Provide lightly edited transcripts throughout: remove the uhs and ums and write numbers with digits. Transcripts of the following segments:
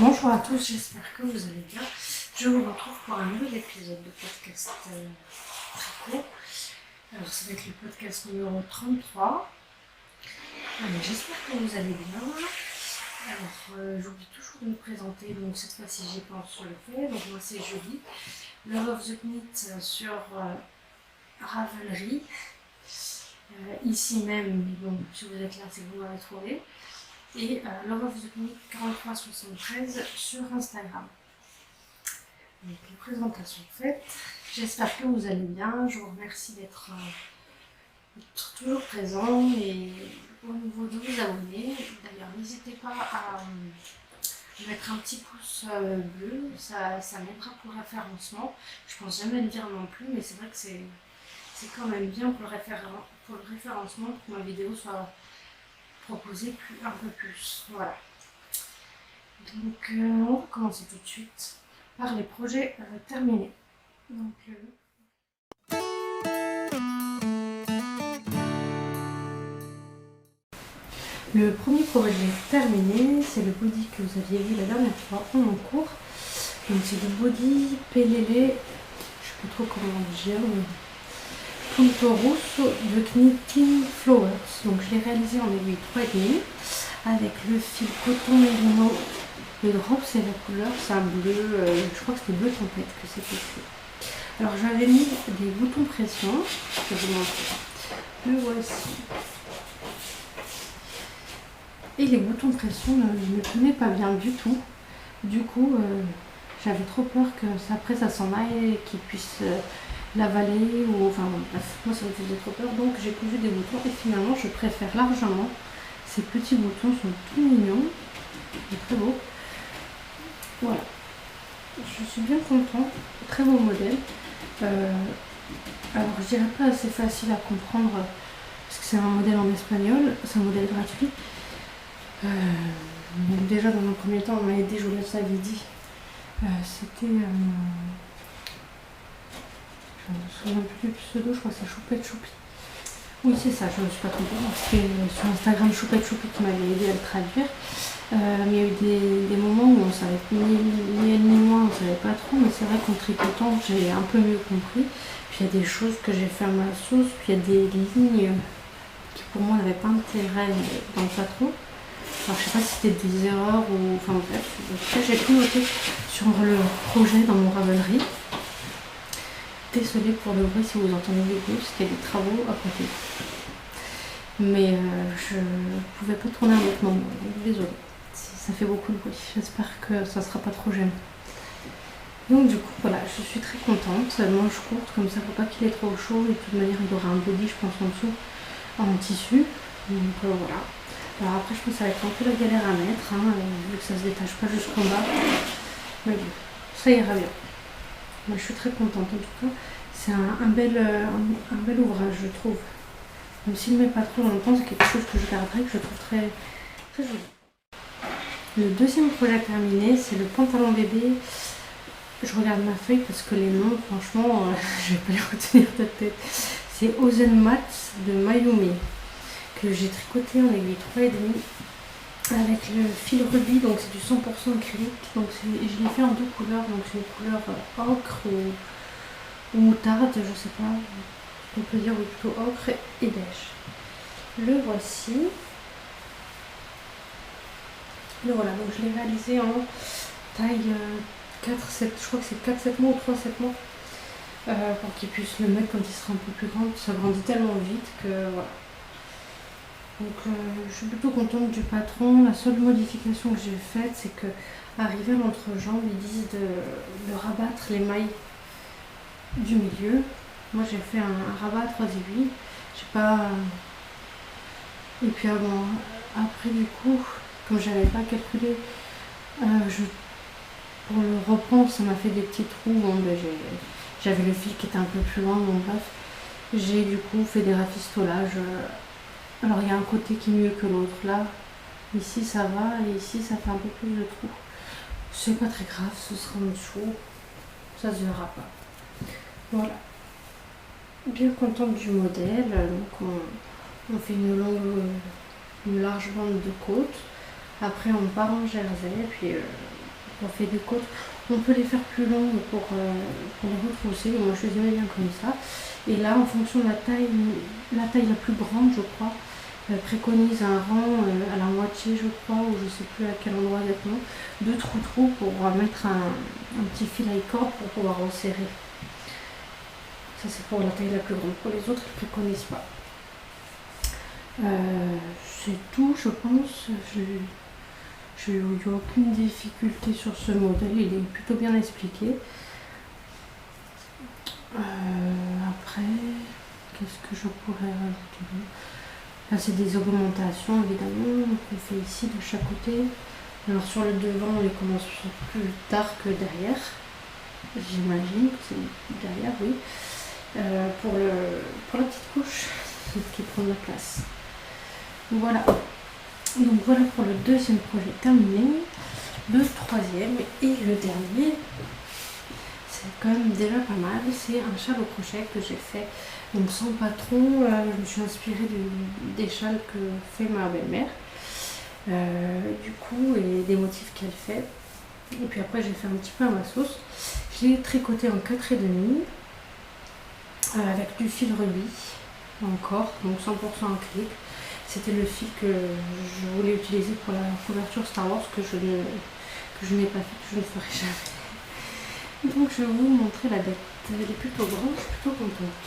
Bonjour à tous, j'espère que vous allez bien. Je vous retrouve pour un nouvel épisode de podcast très court. Alors ça va être le podcast numéro 33. Allez, j'espère que vous allez bien. Alors j'oublie toujours de me présenter, donc cette fois-ci j'y pense, je le fais. Donc moi c'est Julie, Love of the Knit sur Ravelry. Ici même, bon, si vous êtes là c'est que vous m'avez trouvé. Et Love of the Knit 4373 sur Instagram. Donc les présentations faites. J'espère que vous allez bien. Je vous remercie d'être toujours présent et au niveau de vous abonner. D'ailleurs, n'hésitez pas à mettre un petit pouce bleu, ça m'aidera pour le référencement. Je pense jamais le dire non plus, mais c'est vrai que c'est quand même bien pour le référencement, pour que ma vidéo soit proposée un peu plus. Voilà. Donc on va commencer tout de suite par les projets terminés. Donc, le premier projet terminé, c'est le body que vous aviez vu la dernière fois en mon cours. Donc c'est le body Pelele, je ne sais pas trop comment dire, Punto Rosso de Knitting Flowers. Donc je l'ai réalisé en aiguille 3,5 avec le fil coton mérino. Le drop c'est la couleur, c'est un bleu, je crois que c'était bleu tempête que c'était fait. Alors j'avais mis des boutons pression, je vais vous montrer. Le voici. Et les boutons pression ne tenaient pas bien du tout. Du coup, j'avais trop peur que après ça s'en aille et qu'ils puissent l'avaler ou enfin bref, moi ça me faisait trop peur. Donc j'ai cousu des boutons et finalement je préfère largement. Ces petits boutons sont tout mignons et très beaux. Voilà. Je suis bien contente, très beau modèle. Alors je dirais pas assez facile à comprendre parce que c'est un modèle en espagnol, c'est un modèle gratuit. Donc déjà dans un premier temps on m'a aidé, je vous l'avais dit. C'était je ne me souviens plus du pseudo, je crois que c'est Choupette Choupi. Oui c'est ça, je ne me suis pas trompée. C'était sur Instagram Choupette Choupi qui m'avait aidé à le traduire. Mais il y a eu des moments où on savait ni elle ni moi, on ne savait pas trop, mais c'est vrai qu'en tricotant j'ai un peu mieux compris. Puis il y a des choses que j'ai fait à ma sauce, puis il y a des lignes qui pour moi n'avaient pas intérêt dans le patron. Alors je sais pas si c'était des erreurs ou enfin bref. En tout cas j'ai tout noté sur le projet dans mon Ravelry. Désolée pour le bruit si vous entendez des bruits, parce qu'il y a des travaux à côté. Mais je ne pouvais pas tourner un autre moment, désolée. Ça fait beaucoup de bruit, j'espère que ça sera pas trop gênant. Donc du coup voilà, je suis très contente, manche courte, comme ça faut pas qu'il est trop chaud et de toute manière il aura un body je pense en dessous en tissu. Donc voilà. Alors après je pense que ça va être un peu la galère à mettre, vu que ça se détache pas jusqu'en bas. Mais bon, ça ira bien. Moi je suis très contente en tout cas, c'est un bel ouvrage je trouve. Même s'il ne met pas trop longtemps, c'est quelque chose que je garderai, que je trouve très, très joli. Le deuxième projet terminé, c'est le pantalon bébé. Je regarde ma feuille parce que les noms, franchement, je vais pas les retenir de tête. C'est Ozenmat de Mayumi, que j'ai tricoté en aiguille 3,5 avec le fil rubis, donc c'est du 100% acrylique. Donc je l'ai fait en deux couleurs, donc c'est une couleur ocre ou moutarde, je sais pas. On peut dire plutôt ocre et beige. Le voici. Le voilà, donc je l'ai réalisé en taille 4-7, je crois que c'est 4-7 mois ou 3-7 mois. Pour qu'il puisse le mettre quand il sera un peu plus grand. Ça grandit tellement vite que voilà. Donc je suis plutôt contente du patron. La seule modification que j'ai faite, c'est que arrivé à l'entrejambe, ils disent de rabattre les mailles du milieu. Moi j'ai fait un rabat à 3 aiguilles. J'ai pas. Et puis après du coup, comme j'avais pas calculé, pour le reprendre, ça m'a fait des petits trous. Bon, j'avais le fil qui était un peu plus loin, donc bref. J'ai du coup fait des rafistolages. Alors il y a un côté qui est mieux que l'autre. Là, ici ça va, et ici ça fait un peu plus de trous. C'est pas très grave, ce sera en dessous. Ça se verra pas. Voilà. Bien contente du modèle. Donc on fait une large bande de côte. Après on part en jersey, puis refait des côtes. On peut les faire plus longues pour les retrousser, moi je les aimais bien comme ça. Et là, en fonction de la taille la plus grande, je crois, préconise un rang à la moitié, je crois, ou je sais plus à quel endroit exactement, de trous pour mettre un petit fil à corde pour pouvoir resserrer. Ça c'est pour la taille la plus grande. Pour les autres, ils ne préconisent pas. C'est tout, je pense. J'ai eu aucune difficulté sur ce modèle, il est plutôt bien expliqué. Après, qu'est-ce que je pourrais rajouter? Là, c'est des augmentations évidemment qu'on fait ici de chaque côté. Alors sur le devant, on les commence plus tard que derrière. J'imagine que c'est derrière, oui. Pour la petite couche qui prend de la place. Voilà. Donc voilà pour le deuxième projet terminé. Le troisième et le dernier, c'est quand même déjà pas mal. C'est un châle au crochet que j'ai fait. Donc sans patron, je me suis inspirée des châles que fait ma belle-mère. Du coup, et des motifs qu'elle fait. Et puis après, j'ai fait un petit peu à ma sauce. Je l'ai tricoté en 4,5 avec du fil rubis encore, donc 100% acrylique. C'était le fil que je voulais utiliser pour la couverture Star Wars que je n'ai pas fait, que je ne ferai jamais. Donc je vais vous montrer la bête. Elle est plutôt grande, je suis plutôt contente.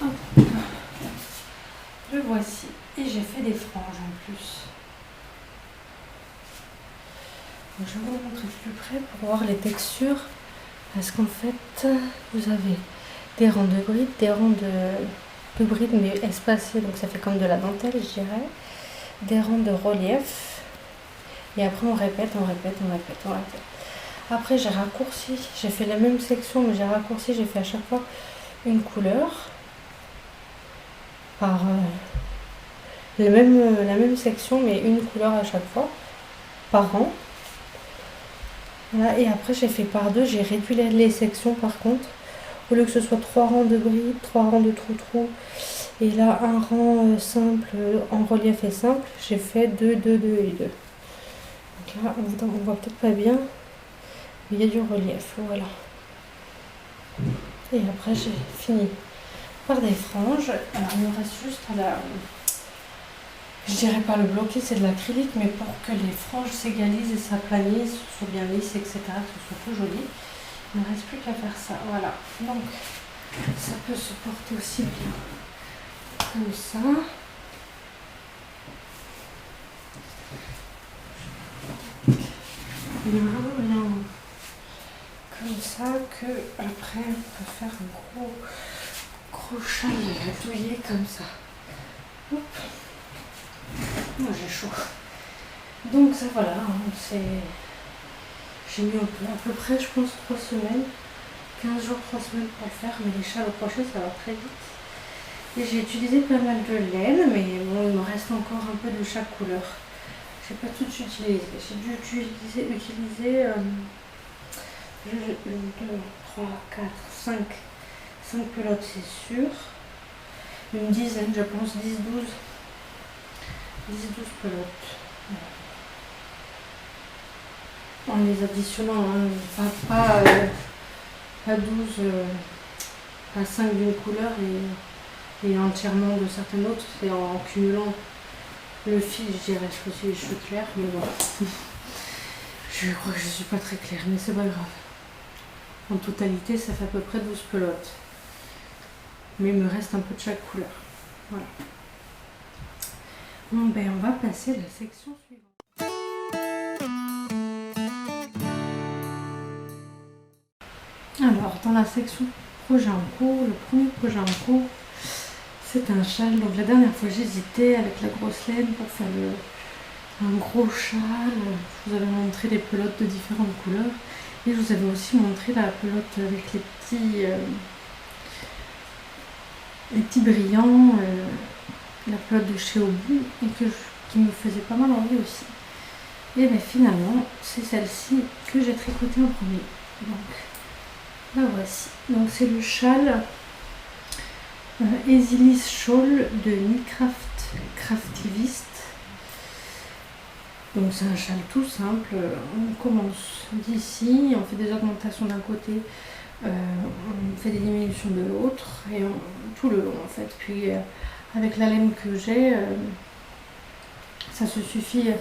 Hop. Le voici. Et j'ai fait des franges en plus. Donc, je vais vous montrer de plus près pour voir les textures. Parce qu'en fait, vous avez des rangs de brides, des rangs de brides mais espacés, donc ça fait comme de la dentelle, je dirais. Des rangs de relief. Et après, on répète. Après, j'ai raccourci. J'ai fait la même section, mais j'ai raccourci. J'ai fait à chaque fois une couleur. Par la même section, mais une couleur à chaque fois. Par rang. Voilà, et après j'ai fait par deux, j'ai réduit les sections par contre. Au lieu que ce soit 3 rangs de brides, 3 rangs de trou-trou, et là un rang simple en relief et simple, j'ai fait 2, 2, 2 et 2. Donc là on voit peut-être pas bien, mais il y a du relief, voilà. Et après j'ai fini par des franges. Alors il me reste juste à la... Je dirais pas le bloquer, c'est de l'acrylique, mais pour que les franges s'égalisent et s'aplanissent, soient bien lisses, etc., que ce soit tout joli, il ne reste plus qu'à faire ça. Voilà, donc ça peut se porter aussi bien comme ça. Bien comme ça, que après on peut faire un gros châle douillet comme ça. Hop. Moi j'ai chaud. Donc ça voilà, j'ai mis à peu près je pense 3 semaines, 15 jours, 3 semaines pour le faire, mais les châles au crochet ça va très vite. Et j'ai utilisé pas mal de laine, mais bon il me reste encore un peu de chaque couleur. J'ai pas tout utilisé. J'ai dû utiliser 1, 2, 3, 4, 5 pelotes c'est sûr. Une dizaine je pense, 10-12 pelotes. En les additionnant, hein, pas 12, pas 5 d'une couleur et entièrement de certaines autres, c'est en cumulant le fil, je dirais, je suis claire, mais bon. Je crois que je suis pas très claire, mais c'est pas grave. En totalité, ça fait à peu près 12 pelotes. Mais il me reste un peu de chaque couleur. Voilà. Bon, ben, on va passer à la section suivante. Alors, dans la section projet en cours, le premier projet en cours, c'est un châle. Donc, la dernière fois, j'hésitais avec la grosse laine pour faire un gros châle. Je vous avais montré les pelotes de différentes couleurs. Et je vous avais aussi montré la pelote avec les petits brillants, la pelote de chez Obi, et qui me faisait pas mal envie aussi. Et bien finalement, c'est celle-ci que j'ai tricotée en premier. Donc, la voici. Donc c'est le châle Easilis Shawl de Knitcraft Craftivist. Donc c'est un châle tout simple. On commence d'ici, on fait des augmentations d'un côté, on fait des diminutions de l'autre et tout le long en fait. Puis avec la laine que j'ai, ça se suffit. Donc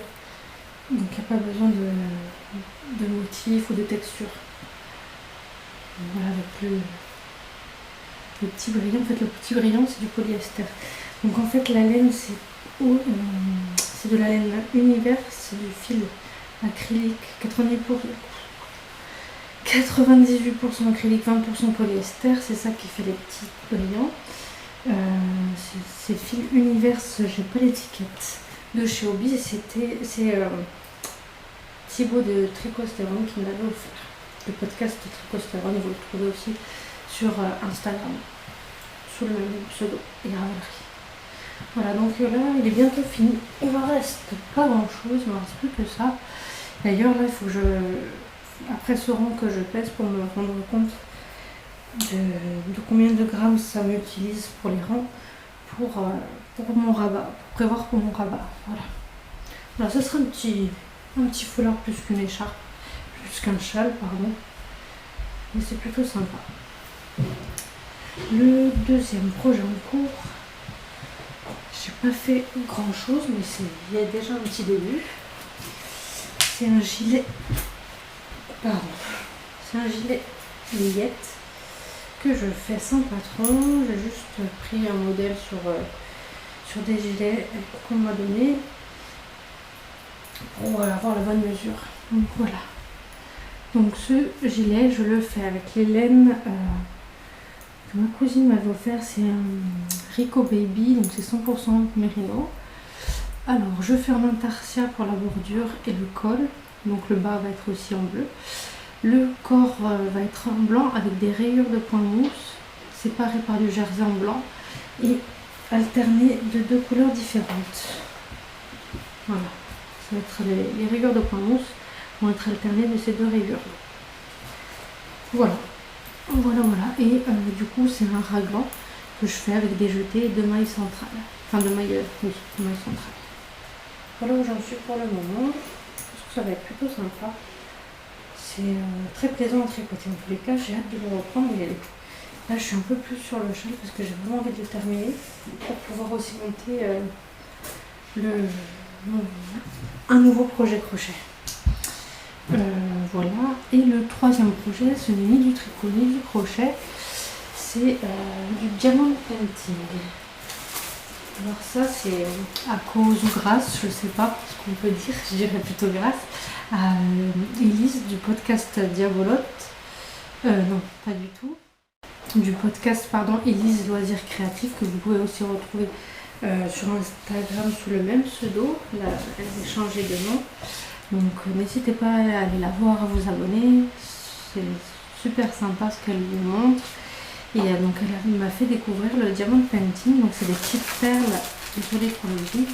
il n'y a pas besoin de motifs ou de texture. Voilà, avec le petit brillant. En fait, le petit brillant, c'est du polyester. Donc en fait, la laine, c'est de la laine Univers, c'est du fil acrylique, 98% acrylique, 20% polyester, c'est ça qui fait les petits brillants. C'est fil Univers, j'ai pas l'étiquette, de chez Hobbies, c'est Thibaut de Tricostérone qui me l'avait offert. Le podcast Tricostérone, vous le trouvez aussi sur Instagram, sous le même pseudo, et Ravelry. Voilà, donc là, il est bientôt fini. Il me reste pas grand chose, il me reste plus que ça. D'ailleurs, là, il faut que après ce rang que je pèse pour me rendre compte de combien de grammes ça m'utilise pour les rangs, pour mon rabat, pour prévoir pour mon rabat. Voilà. Voilà, ça sera un petit foulard plus qu'une écharpe, plus qu'un châle, pardon. Mais c'est plutôt sympa. Le deuxième projet en cours, j'ai pas fait grand chose, mais il y a déjà un petit début. C'est un gilet, layette que je fais sans patron. J'ai juste pris un modèle sur des gilets qu'on m'a donné pour avoir la bonne mesure. Donc voilà. Donc ce gilet, je le fais avec les laines que ma cousine m'avait offert. C'est un Rico Baby, donc c'est 100% mérino. Alors je fais en intarsia pour la bordure et le col. Donc le bas va être aussi en bleu. Le corps va être en blanc avec des rayures de point mousse séparées par du jersey en blanc et alterné de deux couleurs différentes. Voilà, ça va être les rayures de point mousse vont être alternées de ces deux rayures. Voilà. Et du coup c'est un raglan que je fais avec des jetés de mailles centrales. Enfin de mailles centrales. Voilà où j'en suis pour le moment. Je pense que ça va être plutôt sympa. C'est très plaisant à tricoter en tous les cas, j'ai hâte de le reprendre et là je suis un peu plus sur le châle parce que j'ai vraiment envie de le terminer pour pouvoir aussi monter un nouveau projet crochet. Voilà, et le troisième projet, ce n'est ni du tricot ni du crochet, c'est du diamond painting. Alors ça c'est à cause ou grâce, je sais pas ce qu'on peut dire, je dirais plutôt grâce à Elise du podcast Diabolote, non pas du tout, du podcast Elise Loisirs Créatifs que vous pouvez aussi retrouver sur Instagram sous le même pseudo. Là elle a changé de nom, donc n'hésitez pas à aller la voir, à vous abonner, c'est super sympa ce qu'elle vous montre. Et donc elle m'a fait découvrir le diamond painting, donc c'est des petites perles, désolée pour le bruit,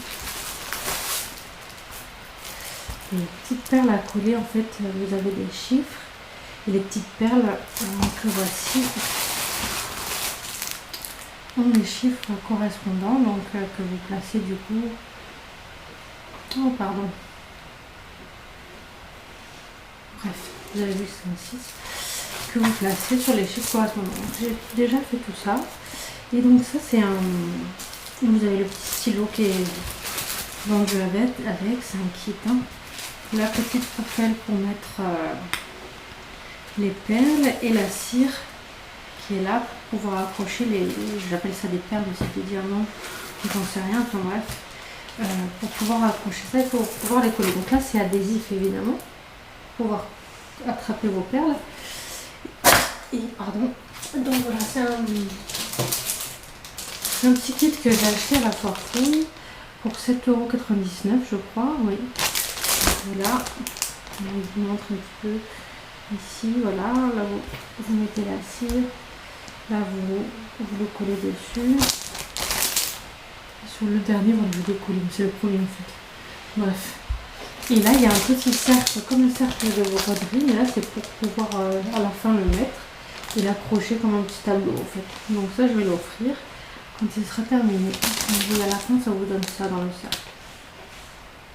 des petites perles à coller. En fait vous avez des chiffres et les petites perles que voici ont les chiffres correspondants, donc que vous placez du coup, bref, vous avez vu c'est un 6 que vous placez sur les chiffres correspondants. J'ai déjà fait tout ça. Et donc ça c'est vous avez le petit stylo qui est vendu avec c'est un kit. La petite poubelle pour mettre les perles et la cire qui est là pour pouvoir accrocher j'appelle ça des perles mais c'est des diamants, j'en sais rien, enfin bref. Pour pouvoir accrocher ça, il faut pouvoir les coller. Donc là c'est adhésif évidemment, pour pouvoir attraper vos perles. Et donc voilà, c'est un petit kit que j'ai acheté à la Fortune pour 7,99 € je crois, oui. Voilà, je vous montre un petit peu ici, voilà, là vous mettez la cire, là vous le collez dessus. Sur le dernier, voilà, je décolle, c'est le premier en fait. Bref. Et là, il y a un petit cercle, comme le cercle de broderie, mais là, c'est pour pouvoir à la fin le mettre et l'accrocher comme un petit tableau en fait. Donc ça, je vais l'offrir. quand il sera terminé. Et à la fin, ça vous donne ça dans le cercle.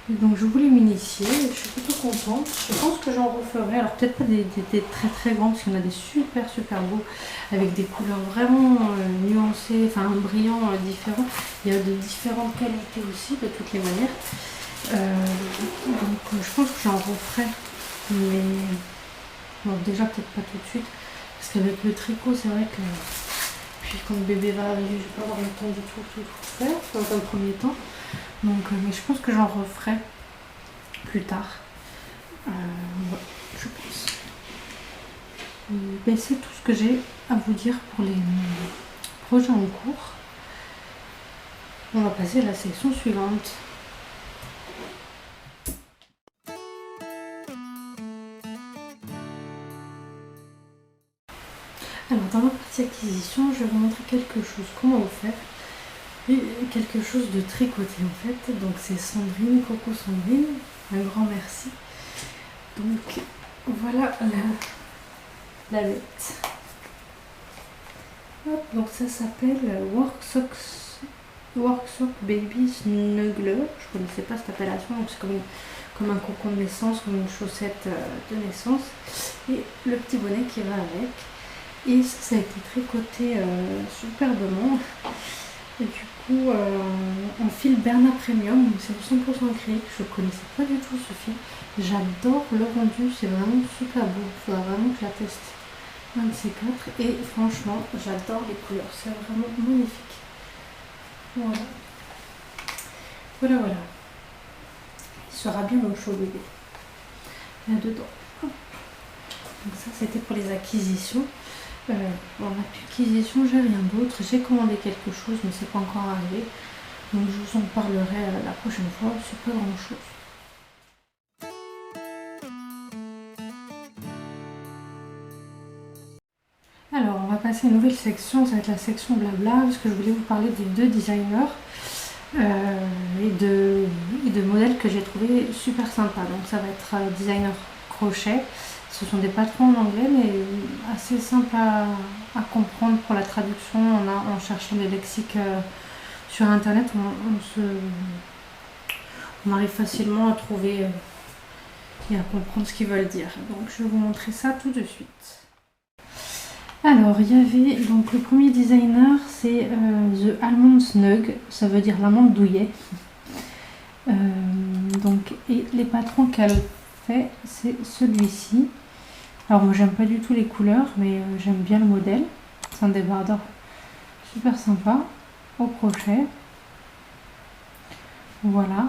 Et donc je voulais m'initier, je suis plutôt contente. Je pense que j'en referai, alors peut-être pas des très très grands, parce qu'il y en a des super super beaux, avec des couleurs vraiment nuancées, enfin brillants, différents. Il y a de différentes qualités aussi, de toutes les manières. Donc je pense que j'en referai, mais bon, déjà peut-être pas tout de suite, parce qu'avec le tricot, c'est vrai que puis quand le bébé va arriver, je vais pas avoir le temps de tout faire, dans un premier temps. Donc, mais je pense que j'en referai plus tard. Ouais, je pense. Mais c'est tout ce que j'ai à vous dire pour les projets en cours. On va passer à la section suivante. Alors, dans la partie acquisition, je vais vous montrer quelque chose. Comment vous faire quelque chose de tricoté en fait. Donc c'est Sandrine, Coco Sandrine, un grand merci. Donc voilà la bête. Hop, donc ça s'appelle Worksock Baby Snuggler. Je connaissais pas cette appellation, donc c'est comme un cocon de naissance, comme une chaussette de naissance. Et le petit bonnet qui va avec. Et ça a été tricoté superbement. Et du coup, en fil Berna Premium, c'est 100% acrylique. Je ne connaissais pas du tout ce fil. J'adore le rendu, c'est vraiment super beau. Il faudra vraiment que je la teste. Un de ces quatre. Et franchement, j'adore les couleurs. C'est vraiment magnifique. Voilà. Voilà. Il sera bien au chaud bébé. Là-dedans. Donc ça, c'était pour les acquisitions. Bon, l'acquisition, j'ai rien d'autre. J'ai commandé quelque chose, mais c'est pas encore arrivé. Donc je vous en parlerai la prochaine fois. C'est pas grand chose. Alors, on va passer à une nouvelle section. Ça va être la section blabla, parce que je voulais vous parler des deux designers et de modèles que j'ai trouvé super sympas. Donc ça va être designer crochet. Ce sont des patrons en anglais, mais assez simples à comprendre pour la traduction. En cherchant des lexiques sur internet, on arrive facilement à trouver et à comprendre ce qu'ils veulent dire. Donc je vais vous montrer ça tout de suite. Alors il y avait donc le premier designer, c'est The Almond Snug, ça veut dire l'amande douillet. Donc et les patrons qu'elle fait, c'est celui-ci. Alors moi j'aime pas du tout les couleurs, mais j'aime bien le modèle. C'est un débardeur super sympa au crochet. Voilà.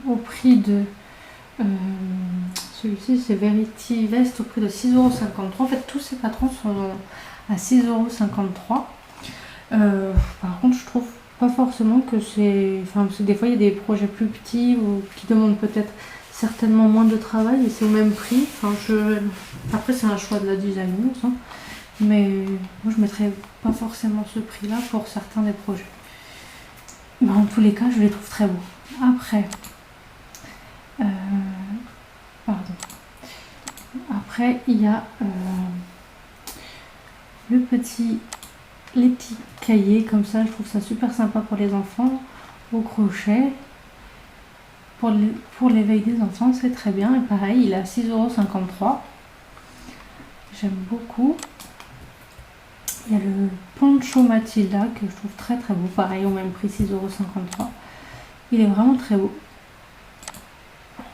Au prix de celui-ci, c'est Verity Vest au prix de 6,53 €. En fait tous ces patrons sont à 6,53 €. Par contre je trouve pas forcément que c'est... Enfin des fois il y a des projets plus petits ou qui demandent peut-être certainement moins de travail et c'est au même prix. Enfin, après c'est un choix de la designer, hein, mais moi je mettrais pas forcément ce prix là pour certains des projets. Mais en tous les cas je les trouve très beaux. Après après il y a les petits cahiers comme ça. Je trouve ça super sympa pour les enfants au crochet. Pour l'éveil des enfants, c'est très bien. Et pareil, il est à 6,53 €. J'aime beaucoup. Il y a le Poncho Matilda que je trouve très très beau. Pareil, au même prix, 6,53 €. Il est vraiment très beau.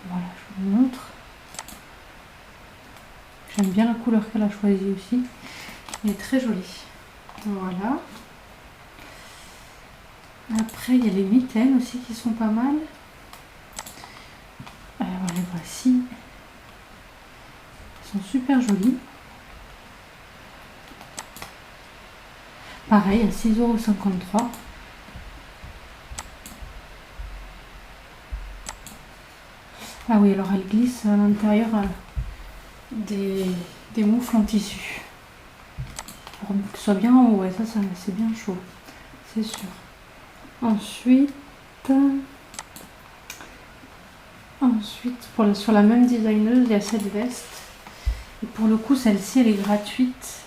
Voilà, je vous montre. J'aime bien la couleur qu'elle a choisie aussi. Il est très joli. Voilà. Après, il y a les mitaines aussi qui sont pas mal. Les voici. Ils sont super jolis. Pareil, à 6,53 €. Ah oui, alors elle glisse à l'intérieur des moufles en tissu. Pour que ce soit bien en haut, ouais, ça c'est bien chaud, c'est sûr. Ensuite, sur la même designeuse, il y a cette veste. Et pour le coup, celle-ci, elle est gratuite.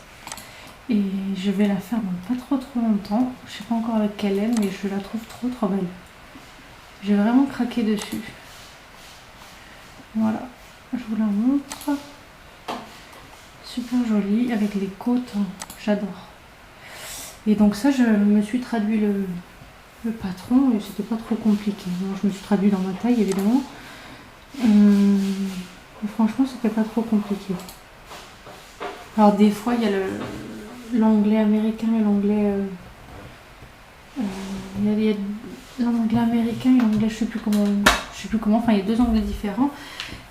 Et je vais la faire dans pas trop longtemps. Je sais pas encore avec quelle laine, mais je la trouve trop belle. J'ai vraiment craqué dessus. Voilà, je vous la montre. Super jolie avec les côtes, j'adore. Et donc ça, je me suis traduit le patron et c'était pas trop compliqué. Bon, je me suis traduit dans ma taille évidemment. Franchement, c'était pas trop compliqué. Alors des fois, il y a l'anglais américain et l'anglais... il y a l'anglais américain et l'anglais, je sais plus comment, enfin il y a deux anglais différents.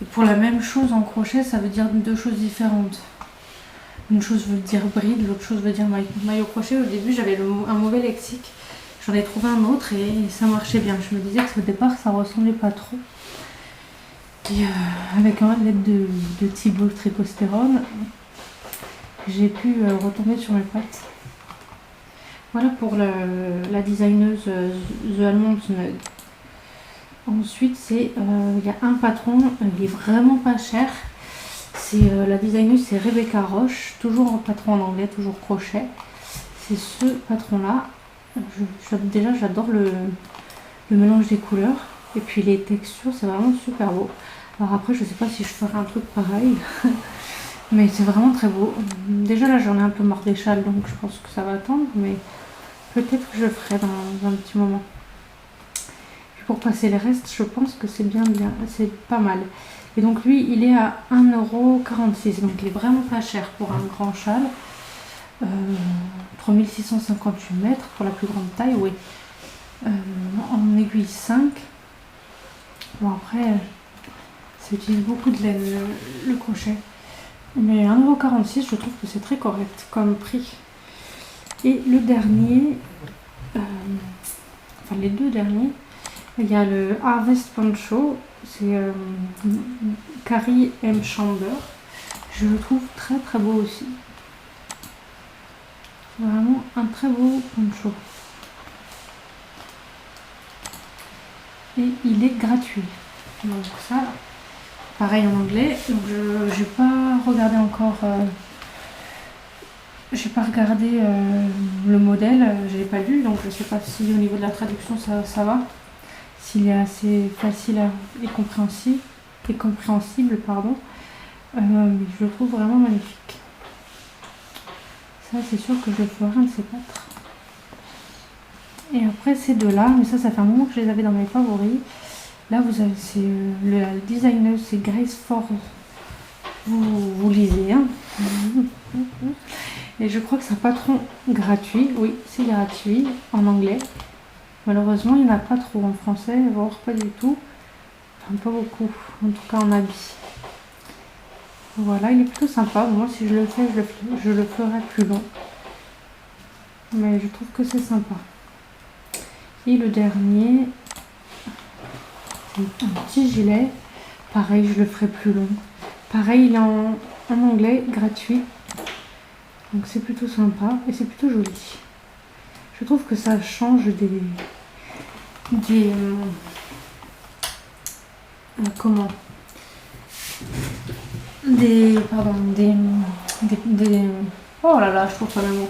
Et pour la même chose en crochet, ça veut dire deux choses différentes. Une chose veut dire bride, l'autre chose veut dire maillot crochet. Au début, j'avais un mauvais lexique. J'en ai trouvé un autre et ça marchait bien. Je me disais que au départ, ça ressemblait pas trop. Et avec un l'aide de Thibaut Tricostérone, j'ai pu retomber sur mes pattes. Voilà pour la designeuse The Almond Snug. Ensuite, il y a un patron, il est vraiment pas cher. La designeuse, c'est Rebecca Roche, toujours en patron en anglais, toujours crochet. C'est ce patron-là. Déjà, j'adore le mélange des couleurs. Et puis les textures, c'est vraiment super beau. Alors après, je sais pas si je ferai un truc pareil. Mais c'est vraiment très beau. Déjà là, j'en ai un peu marre des châles, donc je pense que ça va attendre. Mais peut-être que je le ferai dans un petit moment. Puis pour passer les restes, je pense que c'est bien, c'est pas mal. Et donc lui, il est à 1,46 €. Donc il est vraiment pas cher pour un grand châle. 3658 mètres pour la plus grande taille, oui. En aiguille 5. Bon après, ça utilise beaucoup de laine, le crochet. Mais 1,46 €, je trouve que c'est très correct comme prix. Et le dernier, enfin les deux derniers, il y a le Harvest Poncho, c'est Carrie M. Chamber. Je le trouve très beau aussi. Vraiment un très beau poncho. Et il est gratuit. Donc ça, pareil en anglais. Donc je n'ai pas regardé encore. J'ai pas regardé le modèle, je l'ai pas lu, donc je sais pas si au niveau de la traduction ça va. S'il est assez facile et compréhensible, pardon. Mais je le trouve vraiment magnifique. Ça, c'est sûr que je le ferai un de ces quatre. Et après ces deux-là, mais ça fait un moment que je les avais dans mes favoris. Là, vous avez, la designer, c'est Grace Ford. Vous lisez, hein. Et je crois que c'est un patron gratuit. Oui, c'est gratuit en anglais. Malheureusement, il n'y en a pas trop en français, voire pas du tout. Enfin, pas beaucoup, en tout cas en habit. Voilà, il est plutôt sympa. Moi, si je le fais, je le ferai plus long. Mais je trouve que c'est sympa. Et le dernier, c'est un petit gilet. Pareil, je le ferai plus long. Pareil, il est en anglais, gratuit. Donc c'est plutôt sympa et c'est plutôt joli. Je trouve que ça change comment oh là là, je trouve pas le mot.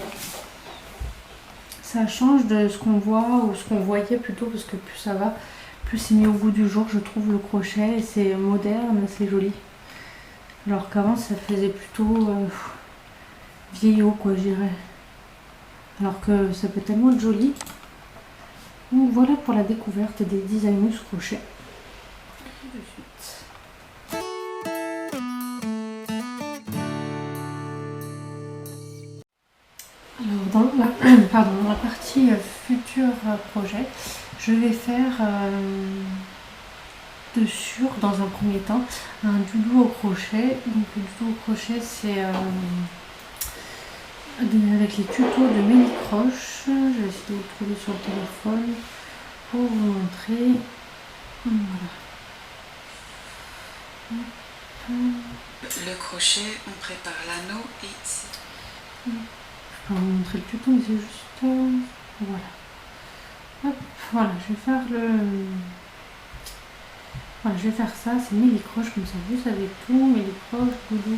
Ça change de ce qu'on voit ou ce qu'on voyait plutôt, parce que plus ça va, plus c'est mis au goût du jour, je trouve, le crochet. C'est moderne, c'est joli. Alors qu'avant ça faisait plutôt vieillot, quoi, je dirais. Alors que ça peut tellement être joli. Donc voilà pour la découverte des designers crochet. Tout de suite. Alors dans la partie futur projet, je vais faire dessus dans un premier temps un doudou au crochet. Donc le doudou au crochet, c'est avec les tutos de Mélie Croche. Je vais essayer de vous trouver sur le téléphone pour vous montrer. Voilà. Le crochet, on prépare l'anneau et ici. Je peux vous montrer le tuto, mais c'est juste... voilà. Hop, voilà, je vais faire voilà, je vais faire ça, c'est Mélie Croche, comme ça vous savez tout. Mélie Croche, doudou,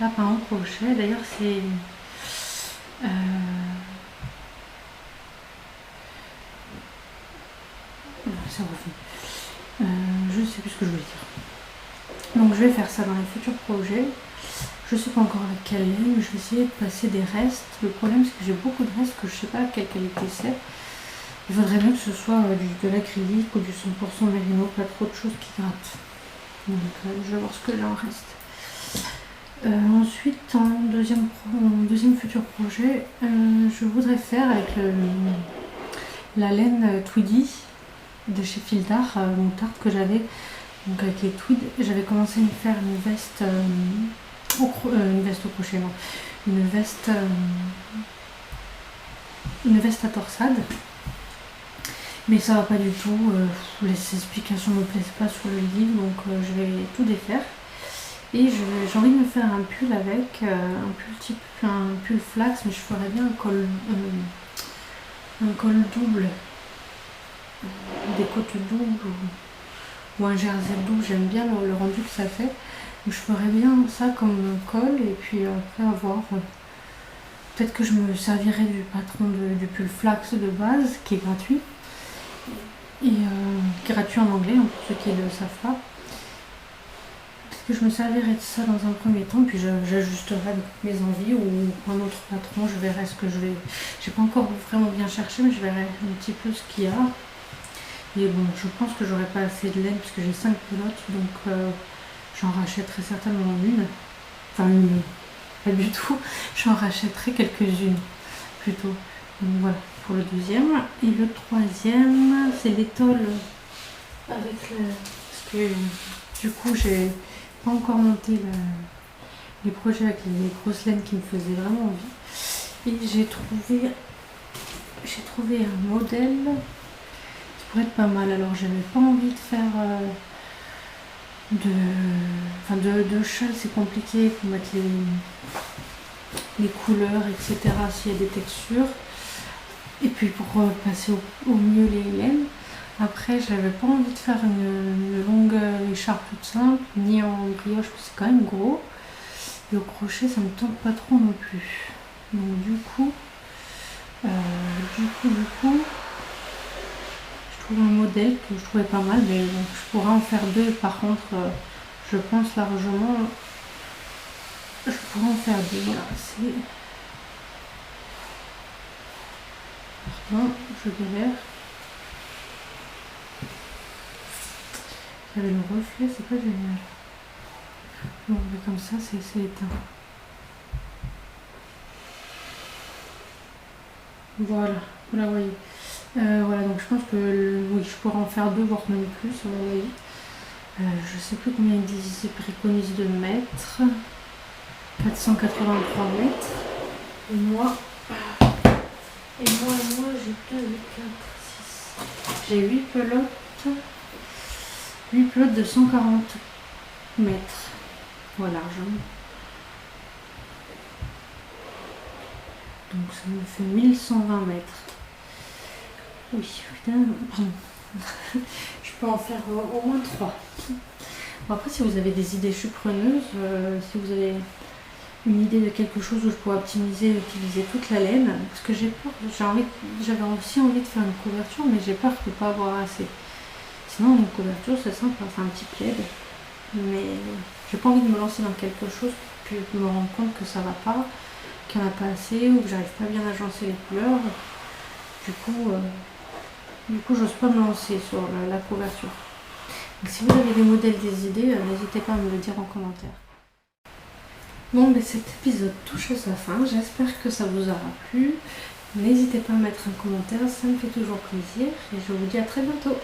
lapin au crochet. D'ailleurs, c'est Ça revient. Je sais plus ce que je voulais dire. Donc je vais faire ça dans les futurs projets. Je sais pas encore avec quelle laine, mais je vais essayer de passer des restes. Le problème c'est que j'ai beaucoup de restes que je sais pas quelle qualité c'est. Il faudrait bien que ce soit de l'acrylique ou du 100% mérino, pas trop de choses qui grattent. Donc je vais voir ce que j'ai en reste. Ensuite, en deuxième futur projet, je voudrais faire avec la laine Tweedy de chez Fildar, mon tarte que j'avais, donc avec les tweeds. J'avais commencé à me faire une veste au crochet, non, une veste à torsade. Mais ça va pas du tout, les explications ne me plaisent pas sur le livre, donc je vais tout défaire. Et j'ai envie de me faire un pull avec, un pull flax, mais je ferais bien un col double, des côtes doubles ou un jersey double. J'aime bien le rendu que ça fait. Donc je ferais bien ça comme col, et puis après avoir... peut-être que je me servirai du patron du pull flax de base, qui est gratuit. Et gratuit en anglais, pour ceux qui ne le savent pas. Peut-être que je me servirai de ça dans un premier temps, puis j'ajusterai mes envies, ou un autre patron, je verrai ce que je vais... J'ai pas encore vraiment bien cherché, mais je verrai un petit peu ce qu'il y a. Et bon, je pense que j'aurai pas assez de laine, parce que j'ai 5 pelotes, donc j'en rachèterai certainement une. Enfin une, pas du tout, j'en rachèterai quelques-unes, plutôt. Donc voilà, pour le deuxième. Et le troisième, c'est l'étole avec le... Parce que du coup, j'ai pas encore monté les projets avec les grosses laines qui me faisaient vraiment envie. Et j'ai trouvé un modèle qui pourrait être pas mal. Alors, j'avais pas envie de faire de châle, c'est compliqué. Il faut mettre les couleurs, etc. s'il y a des textures. Et puis pour passer au mieux les laines. Après, je n'avais pas envie de faire une longue écharpe toute simple, ni en brioche, parce que c'est quand même gros. Et au crochet, ça me tente pas trop non plus. Donc du coup, je trouve un modèle que je trouvais pas mal, mais bon, je pourrais en faire deux. Par contre, je pense largement, je pourrais en faire deux. Voilà, c'est... Pardon, je galère. J'avais le reflet, c'est pas génial. Bon, mais comme ça, c'est éteint. Voilà, vous la voyez. Voilà, donc je pense que oui, je pourrais en faire deux, voire même plus, vous voyez. Je sais plus combien ils préconisent de mètres. 483 mètres. Et moi, j'ai 2, 4, 6. J'ai 8 pelotes. 8 pelotes de 140 mètres. Voilà, largement. Donc ça me fait 1120 mètres. Oui, putain, pardon. Je peux en faire au moins 3. Bon, après, si vous avez des idées, je suis preneuse. Si vous avez une idée de quelque chose où je pourrais utiliser toute la laine, parce que j'ai peur, j'avais aussi envie de faire une couverture, mais j'ai peur de ne pas avoir assez. Sinon, une couverture, c'est simple, c'est un petit plaid, mais j'ai pas envie de me lancer dans quelque chose, puis je me rends compte que ça va pas, qu'il n'y en a pas assez, ou que j'arrive pas bien à agencer les couleurs. Du coup, j'ose pas me lancer sur la couverture. Donc, si vous avez des modèles, des idées, n'hésitez pas à me le dire en commentaire. Bon, mais cet épisode touche à sa fin. J'espère que ça vous aura plu. N'hésitez pas à mettre un commentaire, ça me fait toujours plaisir. Et je vous dis à très bientôt.